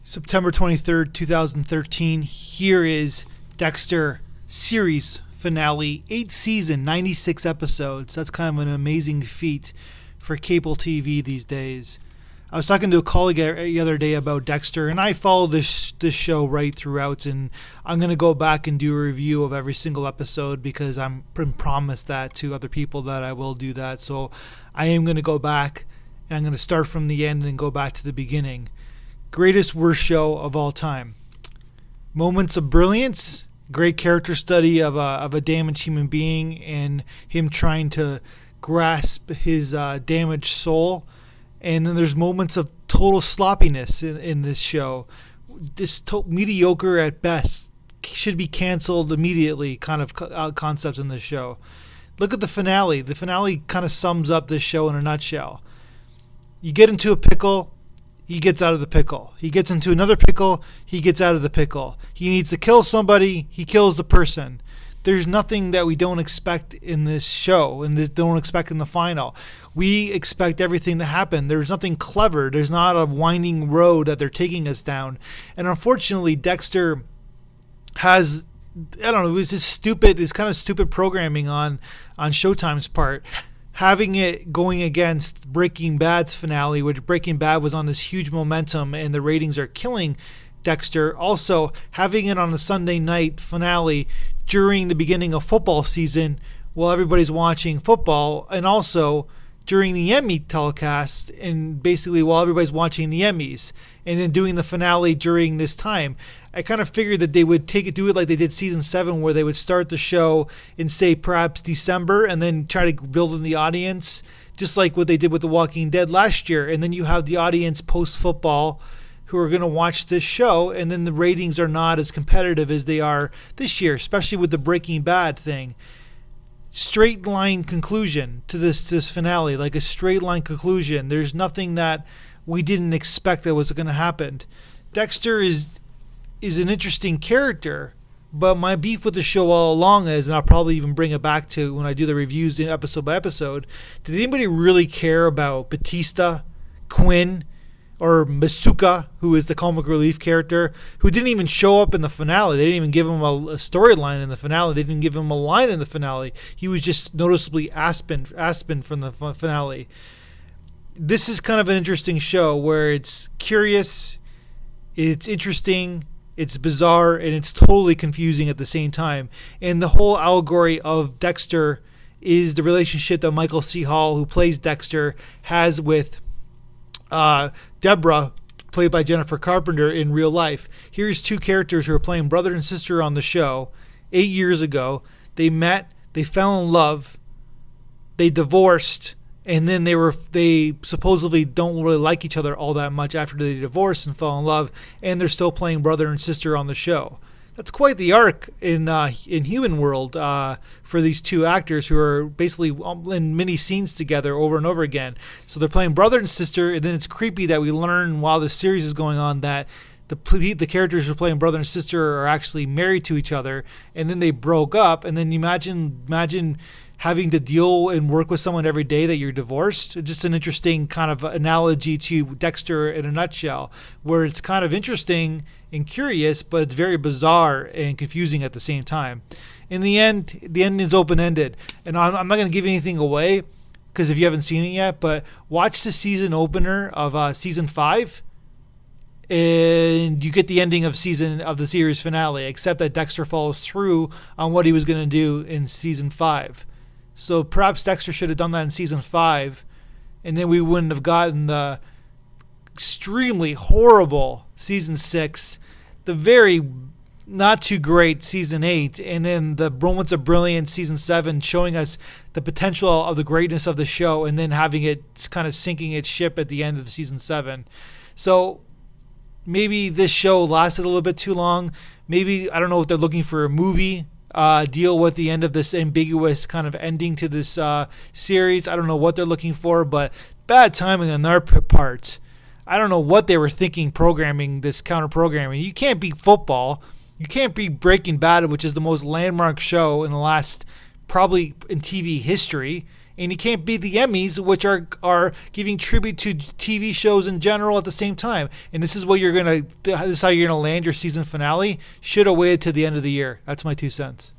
September 23rd, 2013. Here is Dexter series finale. 8-season, 96 episodes. That's kind of an amazing feat for cable TV these days. I was talking to a colleague the other day about Dexter, and I follow this show right throughout, and I'm going to go back and do a review of every single episode because I'm promised that to other people that I will do that. So I am going to go back, and I'm going to start from the end and go back to the beginning. Greatest worst show of all time. Moments of brilliance, great character study of a damaged human being and him trying to grasp his damaged soul. And then there's moments of total sloppiness in this show. Just mediocre at best. Should be canceled immediately kind of concepts in this show. Look at the finale. The finale kind of sums up this show in a nutshell. You get into a pickle, he gets out of the pickle. He gets into another pickle, he gets out of the pickle. He needs to kill somebody, he kills the person. There's nothing that we don't expect in this show and don't expect in the final. We expect everything to happen. There's nothing clever. There's not a winding road that they're taking us down. And unfortunately, Dexter has, I don't know, it was just stupid. It's kind of stupid programming on Showtime's part. Having it going against Breaking Bad's finale, which Breaking Bad was on this huge momentum and the ratings are killing Dexter. Also, having it on a Sunday night finale during the beginning of football season while everybody's watching football, and also during the Emmy telecast, and basically while everybody's watching the Emmys, and then doing the finale during this time. I kind of figured that they would do it like they did season 7, where they would start the show in, say, perhaps December, and then try to build in the audience, just like what they did with The Walking Dead last year. And then you have the audience post-football who are going to watch this show, and then the ratings are not as competitive as they are this year, especially with the Breaking Bad thing. Straight line conclusion to this finale, like a straight line conclusion. There's nothing that we didn't expect that was going to happen. Dexter is an interesting character, but my beef with the show all along is, and I'll probably even bring it back to when I do the reviews in episode by episode, did anybody really care about Batista, Quinn, or Masuka, who is the comic relief character, who didn't even show up in the finale? They didn't even give him a storyline in the finale. They didn't give him a line in the finale. He was just noticeably Aspen from the finale. This is kind of an interesting show where it's curious, it's interesting, it's bizarre, and it's totally confusing at the same time. And the whole allegory of Dexter is the relationship that Michael C. Hall, who plays Dexter, has with Deborah, played by Jennifer Carpenter, in real life. Here's two characters who are playing brother and sister on the show 8 years ago. They met, they fell in love, they divorced, and then they supposedly don't really like each other all that much after they divorced and fell in love, and they're still playing brother and sister on the show. That's quite the arc in Human World for these two actors who are basically in many scenes together over and over again. So they're playing brother and sister, and then it's creepy that we learn while the series is going on that the characters who are playing brother and sister are actually married to each other, and then they broke up. And then you imagine having to deal and work with someone every day that you're divorced. It's just an interesting kind of analogy to Dexter in a nutshell, where it's kind of interesting and curious, but it's very bizarre and confusing at the same time. In the end is open-ended. And I'm not going to give anything away, because if you haven't seen it yet, but watch the season opener of season 5, and you get the ending of the series finale, except that Dexter follows through on what he was going to do in season 5. So perhaps Dexter should have done that in season 5, and then we wouldn't have gotten the extremely horrible season 6, the very not too great season 8, and then the Moments of Brilliance season 7, showing us the potential of the greatness of the show, and then having it kind of sinking its ship at the end of season 7. So maybe this show lasted a little bit too long. Maybe, I don't know if they're looking for a movie deal with the end of this ambiguous kind of ending to this series. I don't know what they're looking for, but bad timing on their part. I don't know what they were thinking programming this counter-programming. You can't beat football. You can't beat Breaking Bad, which is the most landmark show in the last, probably in TV history. and you can't beat the Emmys, which are giving tribute to TV shows in general at the same time. And this is how you're gonna land your season finale. Should have waited to the end of the year. That's my 2 cents.